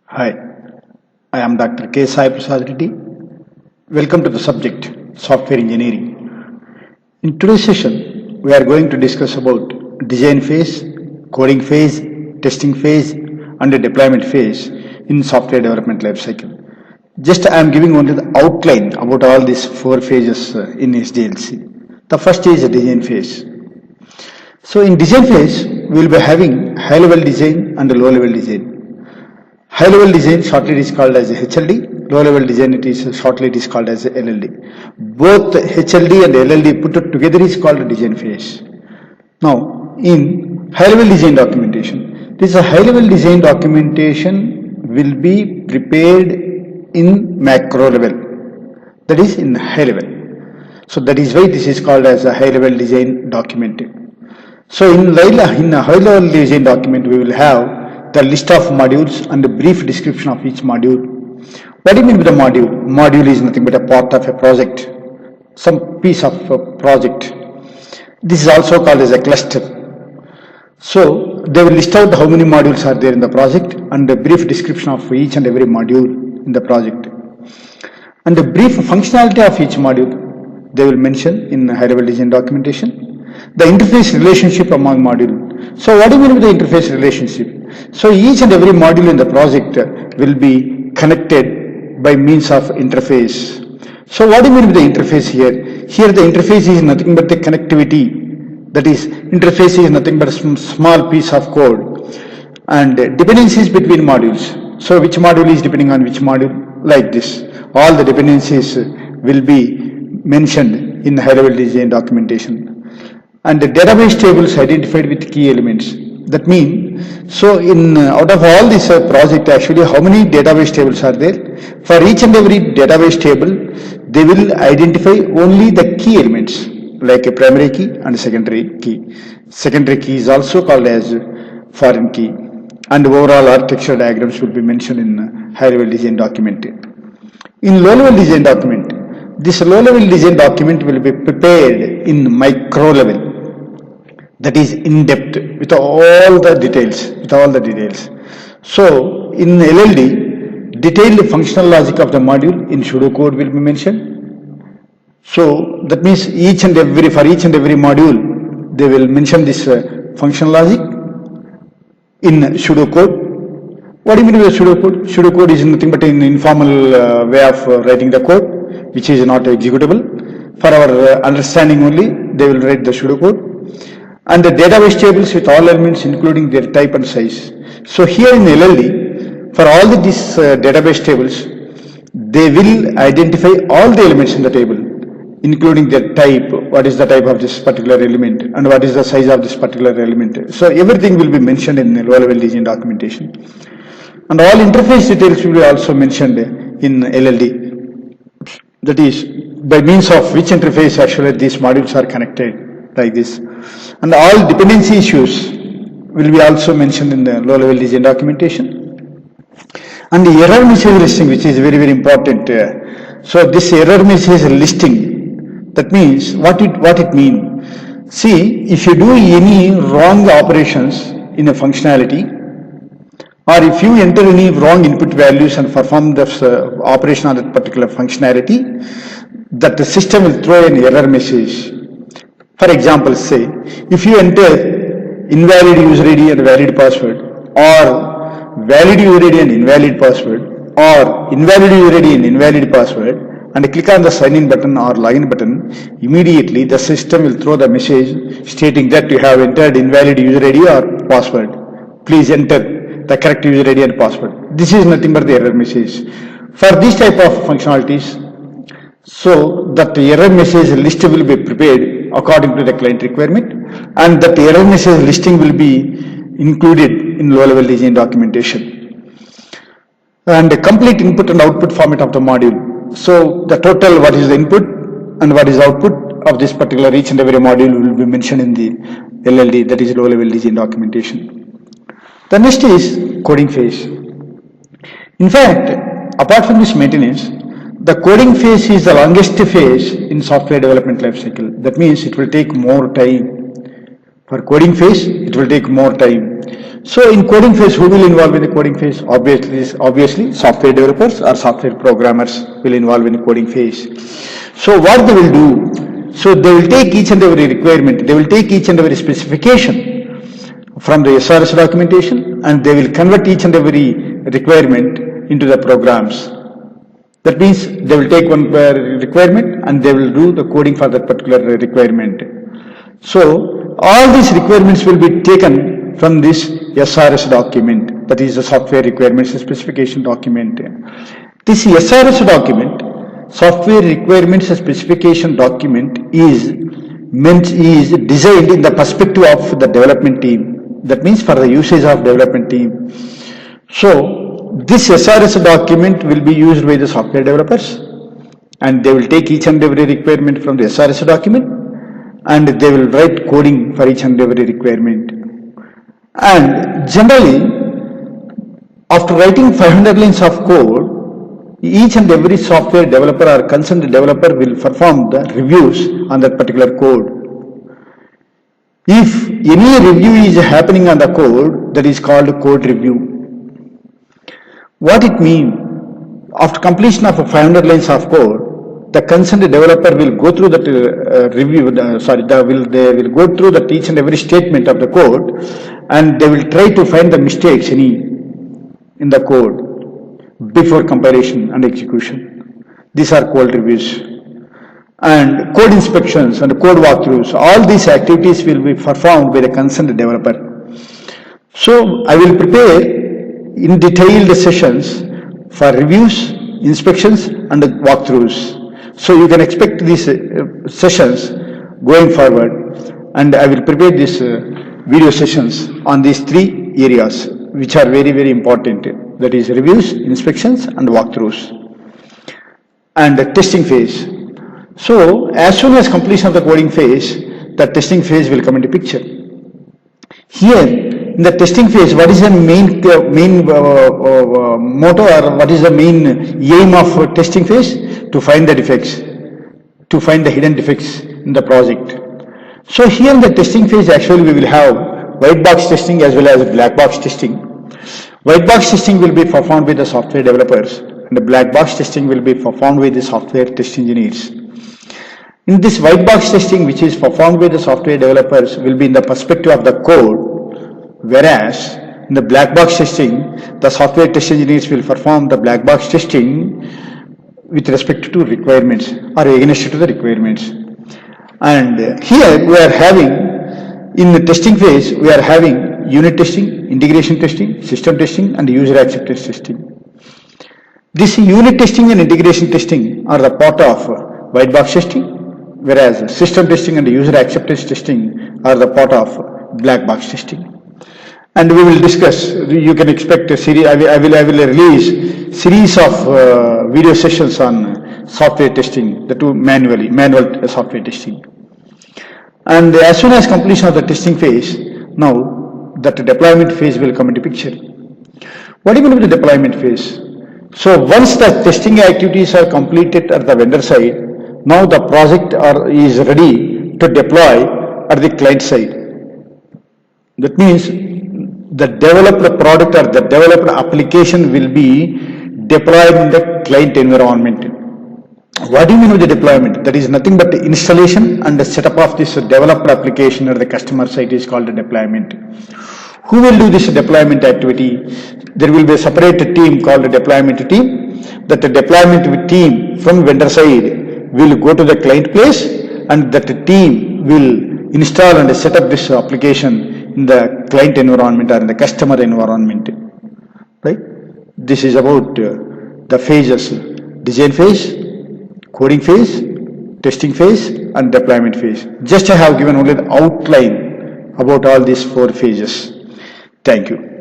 Hi, I am Dr. K. Sai Prasad Reddy. Welcome to the subject Software Engineering. In today's session, we are going to discuss about design phase, coding phase, testing phase, and the deployment phase in software development lifecycle. Just I am giving only the outline about all these four phases in SDLC. The first is the design phase. So in design phase, we will be having high-level design and low-level design. High-level design shortly it is called as HLD. Low-level design shortly it is called as LLD. Both HLD and LLD put together is called design phase. Now, in high-level design documentation, this high-level design documentation will be prepared in macro level. That is in high level. So that is why this is called as a high-level design document. So in a high-level design document, we will have the list of modules and a brief description of each module. What do you mean by the module? Module is nothing but a part of a project, some piece of a project. This is also called as a cluster. So they will list out how many modules are there in the project and a brief description of each and every module in the project. And the brief functionality of each module they will mention in high-level design documentation. The interface relationship among modules. So what do you mean by the interface relationship? So each and every module in the project will be connected by means of interface. So what do you mean by the interface here? Here the interface is nothing but the connectivity. That is, interface is nothing but a small piece of code. And dependencies between modules. So which module is depending on which module? Like this. All the dependencies will be mentioned in high-level design documentation. And the database tables identified with key elements. That means, so in out of all this project, actually how many database tables are there? For each and every database table, they will identify only the key elements, like a primary key and secondary key. Secondary key is also called as foreign key. And overall architecture diagrams will be mentioned in high-level design document. In low-level design document, this low-level design document will be prepared in micro level. That is in depth with all the details. So in LLD, detailed functional logic of the module in pseudocode will be mentioned. So that means for each and every module, they will mention this functional logic in pseudocode. What do you mean by pseudocode? Pseudocode is nothing but an informal way of writing the code, which is not executable. For our understanding only, they will write the pseudocode. And the database tables with all elements including their type and size. So here in LLD, for all these database tables, they will identify all the elements in the table, including their type, what is the type of this particular element, and what is the size of this particular element. So everything will be mentioned in the low-level design documentation. And all interface details will be also mentioned in LLD. That is, by means of which interface actually these modules are connected, like this. And all dependency issues will be also mentioned in the low-level design documentation. And the error message listing, which is very, very important. So this error message listing, that means what it means. See, if you do any wrong operations in a functionality, or if you enter any wrong input values and perform the operation on that particular functionality, that the system will throw an error message. For example, say, if you enter invalid user ID and valid password, or valid user ID and invalid password, or invalid user ID and invalid password, and click on the sign in button or login button, immediately the system will throw the message stating that you have entered invalid user ID or password. Please enter the correct user ID and password. This is nothing but the error message. For this type of functionalities, so that the error message list will be prepared according to the client requirement, and that error message listing will be included in low-level design documentation. And the complete input and output format of the module. So the total, what is the input and what is output of this particular each and every module will be mentioned in the LLD, that is low-level design documentation. The next is coding phase. In fact, apart from this maintenance, the coding phase is the longest phase in software development lifecycle. That means it will take more time. For coding phase, it will take more time. So in coding phase, who will involve in the coding phase? Obviously software developers or software programmers will involve in the coding phase. So what they will do, so they will take each and every requirement, they will take each and every specification from the SRS documentation, and they will convert each and every requirement into the programs. That means they will take one requirement and they will do the coding for that particular requirement. So all these requirements will be taken from this SRS document, that is the software requirements specification document. This SRS document, software requirements specification document, is designed in the perspective of the development team. That means for the usage of development team. So this SRS document will be used by the software developers, and they will take each and every requirement from the SRS document, and they will write coding for each and every requirement. And generally, after writing 500 lines of code, each and every software developer or concerned developer will perform the reviews on that particular code. If any review is happening on the code, that is called code review. What it means? After completion of 500 lines of code, the concerned developer will go through that they will go through that each and every statement of the code, and they will try to find the mistakes in the code before compilation and execution. These are code reviews. And code inspections and code walkthroughs, all these activities will be performed by the concerned developer. So I will prepare in detailed sessions for reviews, inspections and walkthroughs. So you can expect these sessions going forward, and I will prepare these video sessions on these three areas which are very, very important. That is reviews, inspections and walkthroughs. And the testing phase. So as soon as completion of the coding phase, the testing phase will come into picture. Here in the testing phase, what is the main motto, or what is the main aim of testing phase? To find the defects, to find the hidden defects in the project. So here in the testing phase, actually we will have white box testing as well as black box testing. White box testing will be performed by the software developers, and the black box testing will be performed by the software test engineers. In this white box testing, which is performed by the software developers, will be in the perspective of the code, whereas in the black box testing, the software test engineers will perform the black box testing with respect to requirements or against to the requirements. And here we are having, in the testing phase, we are having unit testing, integration testing, system testing and user acceptance testing. This unit testing and integration testing are the part of white box testing, whereas system testing and user acceptance testing are the part of black box testing. And we will discuss, you can expect a series, I will release series of video sessions on software testing, the two manual software testing. And as soon as completion of the testing phase, now that deployment phase will come into picture. What do you mean by the deployment phase? So once the testing activities are completed at the vendor side, now the project is ready to deploy at the client side. That means the developed product or the developed application will be deployed in the client environment. What do you mean with the deployment? That is nothing but the installation and the setup of this developed application at the customer site is called the deployment. Who will do this deployment activity? There will be a separate team called the deployment team. That the deployment team from vendor side will go to the client place, and that the team will install and set up this application in the client environment or in the customer environment. Right? This is about the phases: design phase, coding phase, testing phase and deployment phase. Just I have given only the outline about all these four phases. Thank you.